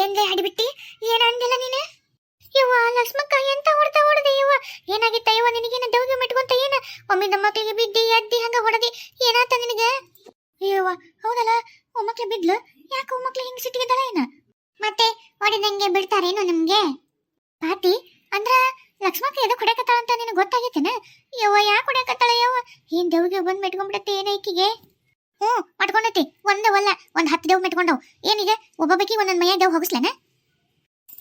ಏನ್ಲೇ ಹಾಡಿಬಿಟ್ಟಿ? ಏನ್ ಅಂದಿಲ್ಲ ನೀನು? ಯವ್ವ ಲಕ್ಷ್ಮಕ್ಕ ಎಂತ ಹೊಡೆದೆ ಯವ್ವ. ಏನಾಗಿತ್ತ ಯವ್ವ ನಿನಗೇನ ದೌಗೆ ಮೆಟ್ಕೊಂತ ಏನ ಒಮ್ಮಿಂದ ಮಕ್ಳಿಗೆ ಬಿದ್ದಿ ಅದ್ದಿ ಹಂಗ ಹೊಡೆದಿ ಏನಾತ ನಿನಗೆ? ಯವ್ವ ಹೌದಲ್ಲ ಒಮ್ಮಕ್ಳು ಬಿದ್ಲು. ಯಾಕೆ ಒಮ್ಮಕ್ಳು ಹಿಂಗ್ ಸಿಟ್ಟಿಗಿದ್ದಾಳ ಏನ? ಮತ್ತೆ ಹೊಡೆದಂಗೆ ಬಿಡ್ತಾರೇನು ನಿಮ್ಗೆ? ಪಾಟಿ ಅಂದ್ರ ಲಕ್ಷ್ಮಕ್ಕ ಎದಕ್ ಹೊಡೆಕತ್ತಾಳ ಅಂತ ನಿನಗೆ ಗೊತ್ತಾಗೈತೇನ? ಯವ್ವ ಯಾಕೆ ಹೊಡೆಕತ್ತಾಳ ಯವ್ವ? ಏನ್ ದೌಗೆ ಬಂದ್ ಮೆಟ್ಕೊಂಡ್ಬಿಡತ್ತೆ ಏನೈಕಿಗೆ? ಮಟ್ಕೊಂಡೈತಿ ಒಂದವಲ್ಲ ಒಂದ್ 10 ದೇವ್ ಮೆಟ್ಕೊಂಡವ್. ಏನಿಗೆ ಒಬ್ಬೊಬ್ಬಕಿ ಒಂದೊಂದ್ ಮೈಯ ದೇವ್ ಹೋಗಿಸ್ಲೇನ?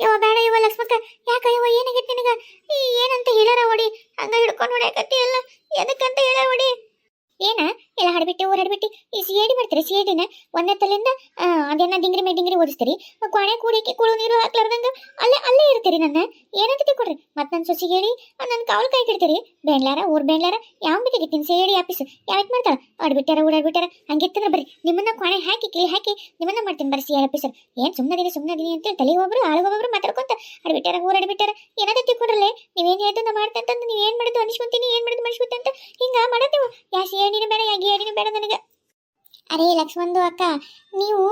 ಯವ್ವ ಬೇಡ ಯವ್ವ ಲಕ್ಷ್ಮಕ್ಕ. ಯಾಕ ಯವ್ವ ಏನಾಗೈತಿ ನಿನಗ? ಏನಂತ ಹೇಳಾರ ಹೊಡಿ, ಹಂಗ ಹಿಡ್ಕೊಂಡು ಹೊಡ್ಯಾಕತ್ತಿ ಅಲ್ಲ, ಎದಕ್ಕಂತ ಹೇಳ ಹೊಡಿ. ಏನ ಎಲ್ಲ ಹಾಡ್ಬಿಟ್ಟಿ ಊರ್ ಹಾಡ್ಬಿಟ್ಟಿ ಈ ಸಿಐಡಿ ಮಾಡ್ತೀರಿ? ಸಿಐಡಿನ ಒಂದೇ ತಲೆಯಿಂದ ಅದೇನ ಡಿಂಗ್ರಿ ಮೇ ಡಿಂಗ್ರಿ ಓದಿಸ್ತೀರಿ, ಕೊನೆ ಕೂಡಿಕೆ ಕುಳು ನೀರು ಹಾಕ್ಲಾರ್ದಂಗ ಅಲ್ಲೇ ಇರ್ತೀರಿ. ನನ್ನ ಏನಂತ ತಿಳ್ಕೊಡ್ರಿ. ಮತ್ ನನ್ ಸೊಸಿಗೆ ಹೇಳಿ ನನ್ನ ಕಾವಲ್ ಕೈ ಕಿಡ್ತೀರಿ. ಬೇಂಡ್ಲಾರ ಊರ್ ಬೇಂಡ್ಲಾರ ಯಾವ ಬೇಕಾಗಿತ್ತೀನಿ ಸಿಐಡಿ ಆಫೀಸ್ ಯಾವತ್ ಮಾಡ್ತಾರ? ಆಡ್ಬಿಟ್ಟಾರ ಓಡಾಡ್ಬಿಟ್ಟಾರ ಹಂಗಿತ್ತಂದ್ರ ಬರ್ರಿ ನಿಮ್ಮನ್ನ ಕೊನೆ ಹಾಕಿ ಕಿಳಿ ಹಾಕಿ ನಿಮ್ಮನ್ನ ಮಾಡ್ತೀನಿ ಬರ್ರಿ ಸಿಐಡಿ ಆಫೀಸರ್. ಏನ್ ಸುಮ್ಮನದಿನಿ ಅಂತೇಳಿ ತಲೆ ಒಬ್ರು ಆಳುಗೊಬ್ಬರು ಮಾತಾಡ್ಕೊಂತ ಆಡ್ಬಿಟ್ಟಾರ ಊರಾಡ್ಬಿಟ್ಟಾರ ಏನಾದ ತಿಳ್ಕೊಡ್ರಲ್ಲೇ. ನೀವೇನ್ ಹೇಳ್ದು ನಾ ಮಾಡ್ತಂತಂದು ನೀವೇನ್ ಮಾಡಿದ್ದು ಅನಿಸ್ಕೊಂತೀನಿ, ಏನ್ ಮಾಡಿದ್ದು ಮನುಷ್ಯಂತ ಹಿಂಗ ಮಾಡೋದು. ಯಾ ಸಿಐಡಿನೂ ಬೇಡ ಯಾ ಗಿಐಡಿನೂ ಬೇಡ ನನಗೆ. ಅರೇ ಲಕ್ಷ್ಮಂದು ಅಕ್ಕ, ನೀವು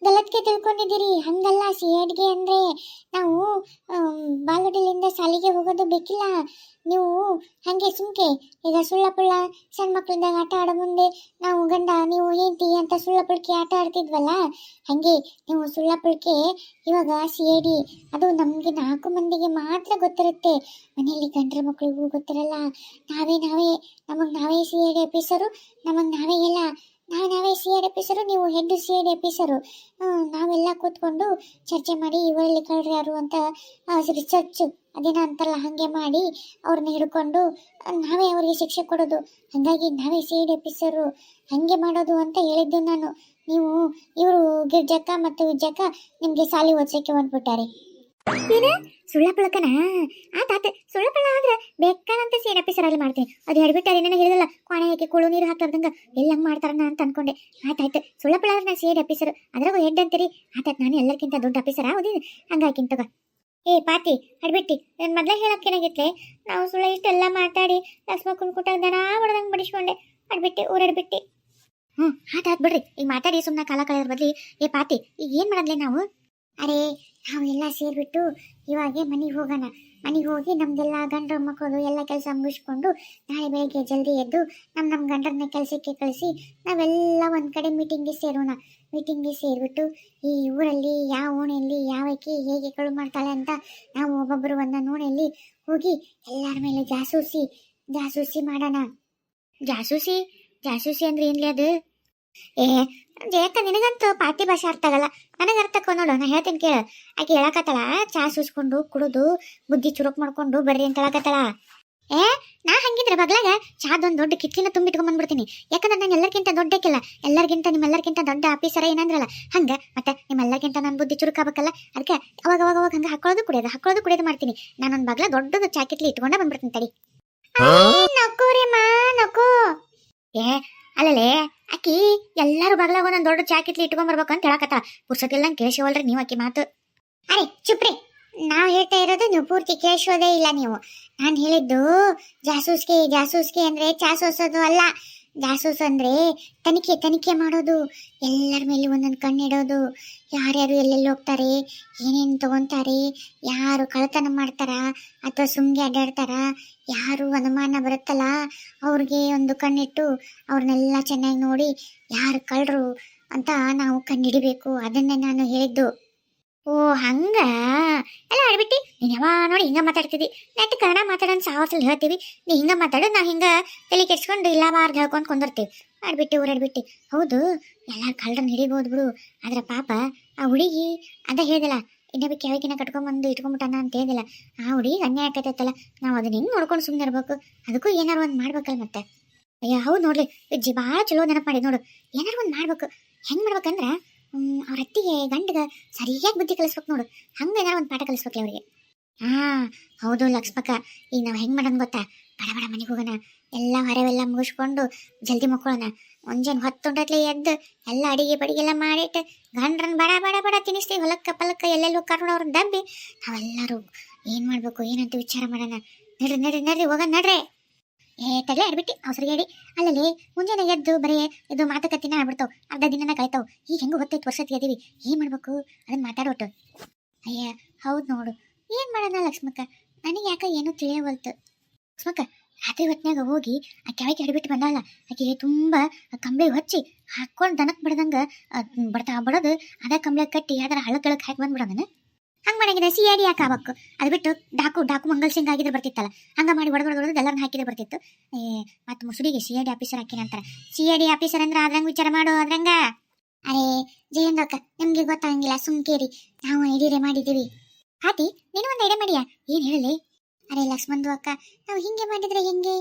ಗಲತ್ಗೆ ತಿಳ್ಕೊಂಡಿದ್ದೀರಿ. ಹಂಗಲ್ಲ, ಸಿಐಡಿಗೆ ಅಂದ್ರೆ ನಾವು ಬಾಲ್ವಾಡಿಲಿಂದ ಶಾಲೆಗೆ ಹೋಗೋದು ಬೇಕಿಲ್ಲ. ನೀವು ಹಂಗೆ ಸುಮ್ಕೆ ಈಗ ಸುಳ್ಳಪುಳ್ಳ ಸಣ್ಣ ಮಕ್ಳಿಂದಾಗ ಆಟ ಆಡೋ ಮುಂದೆ ನಾವು ಗಂಡ ನೀವು ఏంటి ಅಂತ ಸುಳ್ಳಪುಳ್ಕೆ ಆಟ ಆಡ್ತಿದ್ವಲ್ಲ, ಹಂಗೆ ನೀವು ಸುಳ್ಳಪುಳ್ಕೆ ಇವಾಗ ಸಿಐಡಿ ಅದು ನಮಗೆ 4 ಮಂದಿಗೆ ಮಾತ್ರ ಗೊತ್ತಿರುತ್ತೆ. ಮನೆಯಲ್ಲಿ ಗಂಡ್ರ ಮಕ್ಳಿಗೂ ಗೊತ್ತಿರಲ್ಲ. ನಮಗೆ ನಾವೇ ಸಿಐಡಿ ಆಫೀಸರು, ನಮಗೆ ನಾವೇ ಎಲ್ಲ ನಾವೇ ಸಿಐಡಿ ಆಫೀಸರು, ನೀವು ಹೆಡ್ ಸಿಐಡಿ ಆಫೀಸರು. ನಾವೆಲ್ಲ ಕೂತ್ಕೊಂಡು ಚರ್ಚೆ ಮಾಡಿ ಇವರಲ್ಲಿ ಕಳ್ರು ಯಾರು ಅಂತ ರಿಸರ್ಚ್ ಅದೇನ ಅಂತಾರಲ್ಲ ಹಾಗೆ ಮಾಡಿ ಅವ್ರನ್ನ ಹಿಡ್ಕೊಂಡು ನಾವೇ ಅವರಿಗೆ ಶಿಕ್ಷೆ ಕೊಡೋದು. ಹಾಗಾಗಿ ನಾವೇ ಸಿಐಡಿ ಆಫೀಸರು ಹಾಗೆ ಮಾಡೋದು ಅಂತ ಹೇಳಿದ್ದು ನಾನು. ನೀವು ಇವರು ಗಿರ್ಜಕ್ಕ ಮತ್ತು ವಿಜಯಕ್ಕ ನಿಮಗೆ ಸಾಲಿ ಓದಿಸೋಕೆ ಹೊಂಟ್ಬಿಟ್ಟಾರೆ. ಏನ ಸುಳ್ಳಪಳಕನ? ಆತ ಸುಳ್ಳಪಳ ಆದ್ರೆ ಬೇಕಾದಂತ ಸಿಐಡಿ ಆಫೀಸರ್ ಅಲ್ಲಿ ಮಾಡ್ತೀನಿ. ಅದು ಹೇಳ್ಬಿಟ್ಟಾರೆ ನನಗೆ ಹೇಳಿದಲ್ಲ ಕೊನೆ ಹಾಕಿ ಕುಳು ನೀರು ಹಾಕ್ಲಾರ್ದಂಗ ಎಲ್ಲ ಹಂಗೆ ಮಾಡ್ತಾರನ ಅಂತ ಅನ್ಕೊಂಡೆ. ಆಯ್ತಾಯ್ತು ಸುಳ್ಳಪಳ ಆದ್ರೆ ನಾನು ಸಿಐಡಿ ಆಫೀಸರ್ ಅದ್ರಾಗ ಹೆಡ್ ಅಂತೀರಿ. ಆಯ್ತಾಯ್ತು ನಾನು ಎಲ್ಲರಿಗಿಂತ ದೊಡ್ಡ ಆಫೀಸರ್ ಹೌದಿ ಹಂಗಾಕಿನ್ ತಗೋ. ಏ ಪಾತಿ ಹಡ್ಬಿಟ್ಟಿ ನನ್ನ ಮೊದಲೇ ಹೇಳಕ್ಕೇನಾಗಿತ್ಲೆ? ನಾವು ಸುಳ್ಳ ಇಷ್ಟೆಲ್ಲ ಮಾತಾಡಿ ಲಕ್ಷ್ಮಕ್ಕನ ಕೂಟಾಗ ದನ ಹೊಡೆದಂಗೆ ಬಡಿಸ್ಕೊಂಡೆ. ಹಡ್ಬಿಟ್ಟಿ ಊರಾಡ್ಬಿಟ್ಟಿ. ಆಯ್ತಾಯ್ತು ಬಿಡ್ರಿ, ಈಗ ಮಾತಾಡಿ ಸುಮ್ಮನೆ ಕಾಲ ಕಳೆಯೋದ್ರ ಬದ್ಲಿ. ಏ ಪಾತಿ ಈಗ ಏನು ಮಾಡದ್ಲೆ ನಾವು? ಅರೇ ನಾವೆಲ್ಲ ಸೇರಿಬಿಟ್ಟು ಇವಾಗೆ ಮನೆಗೆ ಹೋಗೋಣ. ಮನೆಗೆ ಹೋಗಿ ನಮ್ದೆಲ್ಲ ಗಂಡ್ರ ಮಕ್ಕಳು ಎಲ್ಲ ಕೆಲಸ ಮುಗಿಸ್ಕೊಂಡು ನಾಳೆ ಬೆಳಗ್ಗೆ ಜಲ್ದಿ ಎದ್ದು ನಮ್ಮ ಗಂಡರನ್ನ ಕೆಲಸಕ್ಕೆ ಕಳಿಸಿ ನಾವೆಲ್ಲ ಒಂದು ಕಡೆ ಮೀಟಿಂಗಿಗೆ ಸೇರೋಣ. ಮೀಟಿಂಗಿಗೆ ಸೇರಿಬಿಟ್ಟು ಈ ಊರಲ್ಲಿ ಯಾವ ಓಣೆಯಲ್ಲಿ ಯಾವಕ್ಕೆ ಹೇಗೆ ಕಳು ಮಾಡ್ತಾಳೆ ಅಂತ ನಾವು ಒಬ್ಬೊಬ್ಬರು ಒಂದೊಂದು ಓಣೆಯಲ್ಲಿ ಹೋಗಿ ಎಲ್ಲರ ಮೇಲೆ ಜಾಸೂಸಿ ಮಾಡೋಣ. ಜಾಸೂಸಿ ಅಂದ್ರೆ ಏನ್ಲಿ ಅದು? ಏ ಜಯಕ್ಕ ನಿನಗಂತೂ ಪಾರ್ಟಿ ಭಾಷೆ ಅರ್ಥ ಆಗಲ್ಲ, ನನಗೆ ಅರ್ಥ ನೋಡು. ನಾ ಹೇಳ್ತೀನಿ ಕೇಳ. ಆಕೆ ಹೇಳಕತ್ತಳ ಚಾ ಸೂಸ್ಕೊಂಡು ಕುಡಿದು ಬುದ್ಧಿ ಚುರುಕ್ ಮಾಡ್ಕೊಂಡು ಬರ್ರಿ ಅಂತ ಹೇಳಕತ್ತಳ. ನಾ ಹಂಗಿದ್ರೆ ಬಗ್ಲಾಗ ಚಾದೊಂದು ದೊಡ್ಡ ಕಿಟ್ಲಿನ ತುಂಬಿಟ್ಕೊಂಡ್ ಬಂದ್ಬಿಡ್ತೀನಿ. ಯಾಕಂದ್ರೆ ನಾನು ಎಲ್ಲರಿಗಿಂತ ದೊಡ್ಡಕ್ಕಿಲ್ಲ, ನಿಮ್ಮೆಲ್ಲರಿಗಿಂತ ದೊಡ್ಡ ಆಫೀಸರ ಏನಂದ್ರಲ್ಲ ಹಂಗ. ಮತ್ತೆ ನಿಮ್ಮೆಲ್ಲರಿಗಿಂತ ನಾನು ಬುದ್ಧಿ ಚುರುಕಾಗಬೇಕಲ್ಲ, ಅದಕ್ಕೆ ಅವಾಗ ಹಂಗೆ ಹಾಕೊಳ್ಳೋದು ಕುಡಿಯೋದು ಮಾಡ್ತೀನಿ. ನಾನೊಂದು ಬಗ್ಲ ದೊಡ್ಡದು ಚಾ ಕಿಟ್ಲಿ ಇಟ್ಕೊಂಡ ಬಂದ್ಬಿಡ್ತೀನಿ ತಡಿ. ನಕೋರಿ ಮಾ ನಕೋ. ಅಲ್ಲಲೇ ಆಕಿ ಎಲ್ಲಾರು ಬಗ್ಲಾಗ ಒಂದೊಂದು ದೊಡ್ಡ ಚಾ ಕಿಟ್ಲಿ ಇಟ್ಕೊಂಡ್ ಬರ್ಬೇಕು ಅಂತ ಹೇಳಕತ್ತ. ಪುರ್ಸತಿಲ್ಲ ಕೇಳಿಸಿವಲ್ರಿ ನೀವು ಆಕಿ ಮಾತು. ಅರೆ ಚುಪ್ರಿ, ನಾವು ಹೇಳ್ತಾ ಇರೋದು ನೀವು ಪೂರ್ತಿ ಕೇಳಿಸೋದೇ ಇಲ್ಲ ನೀವು. ನಾನು ಹೇಳಿದ್ದು ಜಾಸೂಸ್ಗೆ ಅಂದ್ರೆ ಚಾ ಸೋಸೋದು ಅಲ್ಲ. ಜಾಸೂಸ್ ಅಂದ್ರೆ ತನಿಖೆ ಮಾಡೋದು, ಎಲ್ಲರ ಮೇಲೆ ಒಂದೊಂದು ಕಣ್ಣಿಡೋದು. ಯಾರ್ಯಾರು ಎಲ್ಲೆಲ್ಲಿ ಹೋಗ್ತಾರೆ, ಏನೇನು ತಗೊಂತಾರೆ, ಯಾರು ಕಳ್ಳತನ ಮಾಡ್ತಾರ ಅಥವಾ ಸುಮ್ಗೆ ಅಡ್ಡಾಡ್ತಾರ, ಯಾರು ಅನುಮಾನ ಬರುತ್ತಲ್ಲ ಅವ್ರಿಗೆ ಒಂದು ಕಣ್ಣಿಟ್ಟು ಅವ್ರನ್ನೆಲ್ಲ ಚೆನ್ನಾಗಿ ನೋಡಿ ಯಾರು ಕಳ್ಳರು ಅಂತ ನಾವು ಕಣ್ಣಿಡಿಬೇಕು. ಅದನ್ನೇ ನಾನು ಹೇಳಿದ್ದು. ಓ ಹಂಗ ಎಲ್ಲ ಆಡ್ಬಿಟ್ಟಿ ನೀನು ಯಾವ ನೋಡಿ ಹಿಂಗ ಮಾತಾಡ್ತಿದ್ದಿ. ನೆಟ್ ಕನ್ನಡ ಮಾತಾಡೋನ್ ಸಾವಸಲ್ ಹೇಳ್ತೀವಿ, ನೀ ಹಿಂಗ ಮಾತಾಡು, ನಾ ಹಿಂಗ ತಲೆ ಕೆಡ್ಸ್ಕೊಂಡು ಇಲ್ಲ ಬಾರ್ದು ಹೇಳ್ಕೊಂಡು ಕುಂದಿರ್ತೀವಿ. ಊರಾಡ್ಬಿಟ್ಟಿ. ಹೌದು ಎಲ್ಲಾರು ಕಳ್ಳರನ್ನ ಹಿಡಿಬೋದು ಬಿಡು, ಆದ್ರೆ ಪಾಪ ಆ ಹುಡುಗಿ ಅದ ಹೇಳಿದಲ್ಲ ಇನ್ನೊಬ್ಬಕ್ಕೆ ಯಾವಕಿನ ಕಟ್ಕೊಂಡ್ಬಂದು ಇಟ್ಕೊಂಡ್ಬಿಟ್ಟಾನ ಅಂತ ಹೇಳಿದಿಲ್ಲ, ಆ ಹುಡುಗಿ ಅನ್ಯಾಯ ಆಕೈತಲ್ಲ. ನಾವು ಅದನ್ನ ಹಿಂಗೆ ನೋಡ್ಕೊಂಡು ಸುಮ್ಮನೆ ಇರ್ಬೇಕು, ಅದಕ್ಕೂ ಏನಾರು ಒಂದು ಮಾಡ್ಬೇಕಲ್ಲ ಮತ್ತೆ. ಅಯ್ಯ ಹೌದು ನೋಡ್ರಿ ಅಜ್ಜಿ ಭಾಳ ಚಲೋ ನೆನಪು ಮಾಡಿ ನೋಡು. ಏನಾರು ಒಂದು ಮಾಡ್ಬೇಕು. ಹೆಂಗೆ ಮಾಡ್ಬೇಕಂದ್ರೆ ಅವ್ರ ಅತ್ತಿಗೆ ಗಂಡಗ ಸರಿಯಾಗಿ ಬುದ್ಧಿ ಕಲಿಸ್ಬೇಕು ನೋಡು. ಹಂಗೆ ಏನಾರು ಒಂದು ಪಾಠ ಕಲಿಸ್ಬೇಕಲ್ಲ ಅವ್ರಿಗೆ. ಹೌದು ಲಕ್ಷ್ಮಕ್ಕ, ಈಗ ನಾವು ಹೆಂಗೆ ಮಾಡೋಣ ಗೊತ್ತಾ? ಬಡ ಮನೆಗೆ ಹೋಗೋಣ, ಎಲ್ಲ ಹೊರವೆಲ್ಲ ಮುಗಿಸ್ಕೊಂಡು ಜಲ್ದಿ ಮಕ್ಕೊಳ್ಳೋಣ. ಮುಂಜಾನೆ ಹೊತ್ತುಂಟತ್ಲೆ ಎದ್ದು ಎಲ್ಲ ಅಡಿಗೆ ಬಡಿಗೆಲ್ಲ ಮಾಡಿಟ್ಟು ಗಂಡ್ರನ್ನ ಬಡ ತಿನ್ನಿಸ್ತೀವಿ. ಹೊಲಕ್ಕ ಪಲಕ್ಕ ಎಲ್ಲೆಲ್ಲೂ ಕರ್ಕೊಂಡು ಅವ್ರನ್ನ ದಬ್ಬಿ ನಾವೆಲ್ಲರೂ ಏನು ಮಾಡಬೇಕು ಏನಂತ ವಿಚಾರ ಮಾಡೋಣ. ನಡ್ರಿ ಹೋಗೋಣ ನಡ್ರಿ. ತಲೆ ಆಡ್ಬಿಟ್ಟು ಅವಸರಿಗೆ ಅಲ್ಲಲ್ಲಿ ಮುಂಜಾನೆ ಎದ್ದು ಬರೀ ಇದು ಮಾತುಕತೆನ ಆಗ್ಬಿಡ್ತಾವ್, ಅರ್ಧ ದಿನನ ಕಳಿತಾವ್. ಈಗ ಹೆಂಗು ಹೊತ್ತೈತೆ ವರ್ಷಕ್ಕೆ ಅದೀವಿ, ಏನ್ ಮಾಡ್ಬೇಕು ಅದನ್ನ ಮಾತಾಡೋಟು. ಅಯ್ಯ ಹೌದು ನೋಡು, ಏನ್ ಮಾಡೋಣ ಲಕ್ಷ್ಮಕ್ಕ, ನನಗೆ ಯಾಕೆ ಏನೂ ತಿಳಿಯವಲ್ತು. ಲಕ್ಷ್ಮಕ್ಕ ರಾತ್ರಿ ಹೊತ್ನ್ಯಾಗ ಹೋಗಿ ಆ ಕೆಳಗೆ ಹಿಡಿಬಿಟ್ಟು ಬಂದಾಳ. ಆಕೆಗೆ ತುಂಬ ಕಂಬಳಿ ಹಚ್ಚಿ ಹಾಕೊಂಡು ದನಕ್ಕೆ ಬಡ್ದಂಗ ಬಡೋದು ಅದ ಕಂಬಳಿ ಕಟ್ಟಿ ಯಾವ್ದಾರ ಹಳಗಳಕ್ಕೆ ಹಾಕಿ ಬಂದ್ಬಿಡೋದನ್ನ. ಹಂಗೆ ಮಾಡಂಗಿದ್ರೆ ಸಿ ಐ ಡಿ ಯಾಕೆ ಆಗ್ಬೇಕು, ಅದು ಬಿಟ್ಟು ಡಾಕು ಮಂಗಲ್ ಸಿಂಗ್ ಆಗಿದ್ರೆ ಬರ್ತಿತ್ತಲ್ಲ, ಹಂಗೆ ಮಾಡಿ ಹೊಡೆದು ಎಲ್ಲರನ್ನ ಹಾಕಿದ್ರೆ ಬರ್ತಿತ್ತು. ಮತ್ತು ಮುಸುಡಿಗೆ ಸಿ ಐ ಡಿ ಆಫೀಸರ್ ಹಾಕಿನ ಅಂತಾರೆ. ಸಿ ಐ ಡಿ ಆಫೀಸರ್ ಅಂದ್ರೆ ಅದ್ರಂಗೆ ವಿಚಾರ ಮಾಡು ಅದ್ರಂಗ. ಅರೇ ಜಯಂದಕ್ಕ ನಿಮ್ಗೆ ಗೊತ್ತಾಗಂಗಿಲ್ಲ, ಸುಮ್ಕೇರಿ, ನಾವು ಐಡಿಯೇ ಮಾಡಿದ್ದೀವಿ. ಹಾಟಿ ನೀನು ಒಂದು ಐಡಿಯಾ ಮಾಡಿಯಾ, ಏನು ಹೇಳಲಿ? ಅರೆ ಲಕ್ಷ್ಮಣದು ಅಕ್ಕ, ನಾವು ಹಿಂಗೆ ಮಾಡಿದ್ರೆ ಹೆಂಗೆ?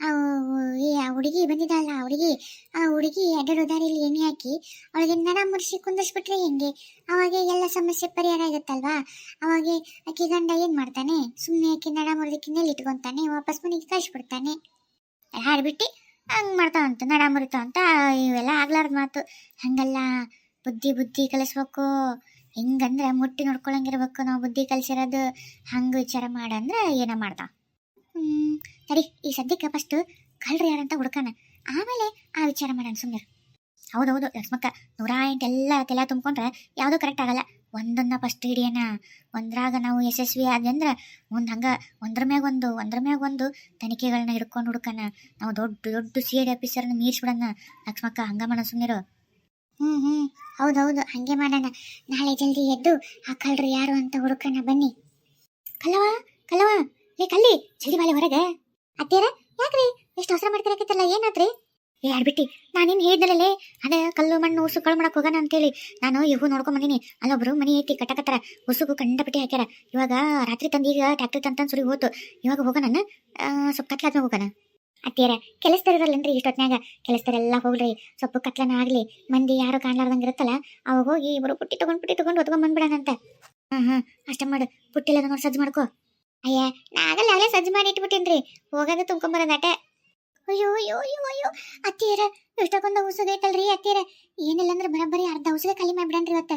ಆ ಹುಡುಗಿ ಬಂದಿದ್ದಲ್ಲ, ಆ ಹುಡುಗಿ ಅಡ್ಡಾಡೋ ದಾರಿಯಲ್ಲಿ ಎಣ್ಣೆ ಹಾಕಿ ಅವಳಿಗೆ ನಡ ಮುರಿಸಿ ಕುಂದಿಸ್ಬಿಟ್ರೆ ಹೆಂಗೆ? ಅವಾಗೆ ಎಲ್ಲ ಸಮಸ್ಯೆ ಪರಿಹಾರ ಆಗುತ್ತಲ್ವಾ? ಅವಾಗೆ ಅಕ್ಕಿ ಗಂಡ ಏನು ಮಾಡ್ತಾನೆ, ಸುಮ್ಮನೆ ಅಕ್ಕಿ ನಡ ಮುರಿದಕ್ಕಿನ್ನೆಲ್ಲಿ ಇಟ್ಕೊತಾನೆ, ವಾಪಸ್ ಮನೆಗೆ ಕಳಿಸ್ಬಿಡ್ತಾನೆ. ಹಾಡ್ಬಿಟ್ಟು ಹಂಗೆ ಮಾಡ್ತಾವಂತ, ನಡ ಮುರಿತಾವಂತ, ಇವೆಲ್ಲ ಆಗ್ಲಾರ್ದ ಮಾತು. ಹಂಗಲ್ಲ, ಬುದ್ಧಿ ಕಲಿಸ್ಬೇಕು. ಹಿಂಗಂದ್ರೆ ಮುಟ್ಟಿ ನೋಡ್ಕೊಳಂಗಿರ್ಬೇಕು ನಾವು, ಬುದ್ಧಿ ಕಲಿಸಿರೋದು. ಹಂಗೆ ವಿಚಾರ ಮಾಡಂದ್ರೆ ಏನೋ ಮಾಡ್ದ. ತಡಿ, ಈ ಸದ್ಯಕ್ಕೆ ಫಸ್ಟು ಕಳ್ರಿ ಯಾರಂತ ಹುಡ್ಕಣ, ಆಮೇಲೆ ಆ ವಿಚಾರ ಮಾಡೋಣ ಸುಮ್ಮನೆ. ಹೌದೌದು ಲಕ್ಷ್ಮಕ್ಕ, 108 ಎಲ್ಲ ತಲೆ ತುಂಬ್ಕೊಂಡ್ರೆ ಯಾವುದೂ ಕರೆಕ್ಟ್ ಆಗಲ್ಲ. ಒಂದನ್ನ ಫಸ್ಟ್ ಹಿಡಿಯೋಣ, ಒಂದ್ರಾಗ ನಾವು ಯಶಸ್ವಿ ಆದ್ರೆ ಮುಂದೆ ಹಂಗೆ ಒಂದ್ರ ಮ್ಯಾಗ ಒಂದು ತನಿಖೆಗಳನ್ನ ಹಿಡ್ಕೊಂಡು ಹುಡ್ಕಣ. ನಾವು ದೊಡ್ಡ ಸಿ ಐ ಡಿ ಆಫೀಸರ್ನ ಮೀರ್ಸ್ಬಿಡೋಣ ಲಕ್ಷ್ಮಕ್ಕ, ಹಂಗ ಮಾಡೋಣ ಸುಮ್ಮನಿರು. ಹೌದೌದು ಹಂಗೆ ಮಾಡೋಣ. ನಾಳೆ ಜಲ್ದಿ ಎದ್ದು ಆ ಕಳ್ರು ಯಾರು ಅಂತ ಹುಡುಕಣ ಬನ್ನಿ. ಕಲ್ಲವ ಏ ಕಲ್ಲಿ, ಜಲ್ದಿ ಬಾಳೆ ಹೊರಗೆ. ಅತ್ತೇರ ಯಾಕ್ರಿ ಎಷ್ಟು ಅವಸರ ಮಾಡ್ತಿರಕತ್ತಲ್ಲ, ಏನಾದ್ರಿ? ಆಡ್ಬಿಟ್ಟಿ, ನಾನೇನು ಹೇಳಿದ್ನಲ್ಲೇ ಅದೇ ಕಲ್ಲು ಮಣ್ಣು ಉಸು ಕಳು ಮಾಡಕ್ಕೆ ಹೋಗೋಣ ಅಂತೇಳಿ ನಾನು ಇವು ನೋಡ್ಕೊಂಡ್ ಬಂದೀನಿ. ಅಲ್ಲೊಬ್ರು ಮನೆ ಐತಿ ಕಟ್ಟಕತ್ತಾರ, ಉಸುಗು ಕಂಡಪಟ್ಟಿ ಹಾಕ್ಯಾರ. ಇವಾಗ ರಾತ್ರಿ ತಂದೀಗ ಟ್ಯಾಕ್ಟ್ರಿ ತಂತ ಸುರಿ ಹೋತು. ಇವಾಗ ಹೋಗೋಣ, ಸ್ವಲ್ಪ ಕತ್ಲಾದ್ಮೇಲೆ ಹೋಗೋಣ. ಅತ್ತೇರ ಕೆಲಸದಾರಲ್ಲೇನ್ರಿ ಇಷ್ಟೊತ್ನ್ಯಾಗ? ಕೆಲಸದಾರೆಲ್ಲ ಹೋಗ್ರಿ, ಸ್ವಲ್ಪ ಕತ್ಲನ ಆಗ್ಲಿ, ಮಂದಿ ಯಾರು ಕಾಣ್ಲಾರ್ದಂಗೆ ಇರುತ್ತಲ್ಲ, ಅವಾಗ ಹೋಗಿ ಇಬ್ಬರು ಪುಟ್ಟಿ ತಗೊಂಡು ಹೊತ್ಕೊಂಡ್ ಬಂದ್ಬಿಡೋಣಂತ. ಅಷ್ಟ ಮಾಡು, ಪುಟ್ಟಿಲ್ಲ ನೋಡಿ ಸಜ್ಜು ಮಾಡ್ಕೋ. ಅಯ್ಯ ನಾಗಲ್ಲ ಅಲ್ಲೇ ಸಜ್ಜು ಮಾಡಿ ಇಟ್ಬಿಟ್ಟೇನ್ರಿ, ಹೋಗೋದು ತುಂಬ್ಕೊಂಬರೋದಾಟೆ. ಅಯ್ಯೋ ಅತ್ತೀರ ಇಷ್ಟಕ್ಕೊಂದು ಔಷಧೈತಲ್ರಿ ಅತ್ತೀರ, ಏನಿಲ್ಲ ಅಂದ್ರೆ ಬರೀ ಅರ್ಧ ಔಷಧ ಖಾಲಿ ಮಾಡ್ಬಿಡನ್ರಿ ಇವತ್ತು.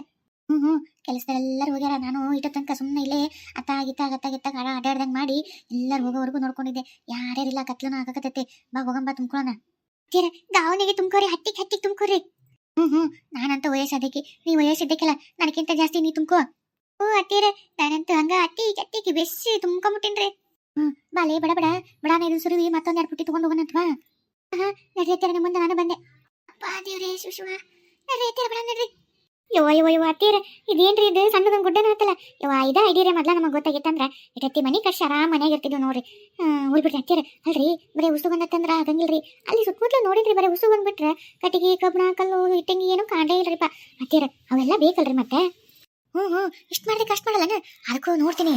ಕೆಲಸದಲ್ಲೆಲ್ಲರೂ ಹೋಗ್ಯಾರ, ನಾನು ಇಷ್ಟ ತನಕ ಸುಮ್ಮನೆ ಇಲ್ಲೇ ಅತ್ತಾಗಿತ್ತಾಗ ಅಡ್ಡಾಡ್ದಂಗೆ ಮಾಡಿ ಎಲ್ಲರೂ ಹೋಗೋವರೆಗೂ ನೋಡ್ಕೊಂಡಿದ್ದೆ. ಯಾರ್ಯಾರಿಲ್ಲ, ಕತ್ಲೂ ಆಗಕತ್ತೈತೆ, ಬಾ ಹೋಗಂಬ ತುಂಬ್ಕೊಳ್ಳೋಣ. ಅತ್ತೀರ ಗಾವನಿಗೆ ತುಂಬ್ಕೋರಿ, ಹಟ್ಟಿಗೆ ತುಂಬ್ಕೋರಿ. ನಾನಂತ ವಯಸ್ಸದಕ್ಕೆ, ನೀ ವಯಸ್ಸಿದ್ದಕ್ಕೆಲ್ಲ ನನಗಿಂತ ಜಾಸ್ತಿ ನೀ ತುಂಬ್ಕೋ. ಅತ್ತೀರ ನಾನಂತೂ ಹಂಗ ಅಟ್ಟಿಗೆ ಬೆಸ್ಸಿ ತುಂಬ್ಕೊಂಬಿಟ್ಟಿನ್ರಿ. ಬಾಲೆ ಬಡ ಇದನ್ನು ಸುರುವಿ ಮತ್ತೊಂದೆರಡು ಪುಟ್ಟಿ ತಗೊಂಡು ಹೋಗೋಣಂತವಾ. ನಡ್ರಿ ನಿಮ್ಮ ಮುಂದೆ ನಾನು ಬಂದೆ. ಅಪ್ಪಾ ದೇವ್ರೇ ಶಿವ, ನಡ್ರಿ ಬಡ ನಡ್ರಿ. ಯವ್ವ ಅತ್ತೀರ ಇದೇನ್ರಿ ಇದು ಸಣ್ಣದೊಂದು ಗುಡ್ಡನ ಆತಲ್ಲ. ಇದ ಐಡಿಯಾ ಮೊದ್ಲ ನಮಗೆ ಗೊತ್ತಾಗಿತ್ತಂದ್ರ ಇಟತ್ತಿ ಮನೆ ಕಟ್ಸಿ ಆರಾಮ ಮನೆಯಾಗ ಇರ್ತಿದ್ವಿ ನೋಡ್ರಿ. ಉಳ್ಬಿಟ್ರಿ ಅತ್ತೀರ. ಅಲ್ರಿ ಬರೀ ಉಸು ಬಂದತ್ತಂದ್ರ ಆಗಂಗಿಲ್ರಿ, ಅಲ್ಲಿ ಸುತ್ತಮುತ್ತಲು ನೋಡಿದ್ರಿ ಬರೀ ಉಸು ಬಂದ್ಬಿಟ್ರೆ ಕಟ್ಟಿಗೆ ಕಬ್ಬಣ ಕಲ್ಲು ಇಟ್ಟಂಗಿ ಏನು ಕಾಣೇ ಇಲ್ರಿಪ್ಪ ಅತ್ತೀರ. ಅವೆಲ್ಲ ಬೇಕಲ್ರಿ ಮತ್ತೆ. ಇಷ್ಟು ಮಾಡ್ದೆ ಕಷ್ಟ ಮಾಡಲ್ಲನ, ಅದಕ್ಕೂ ನೋಡ್ತೀನಿ.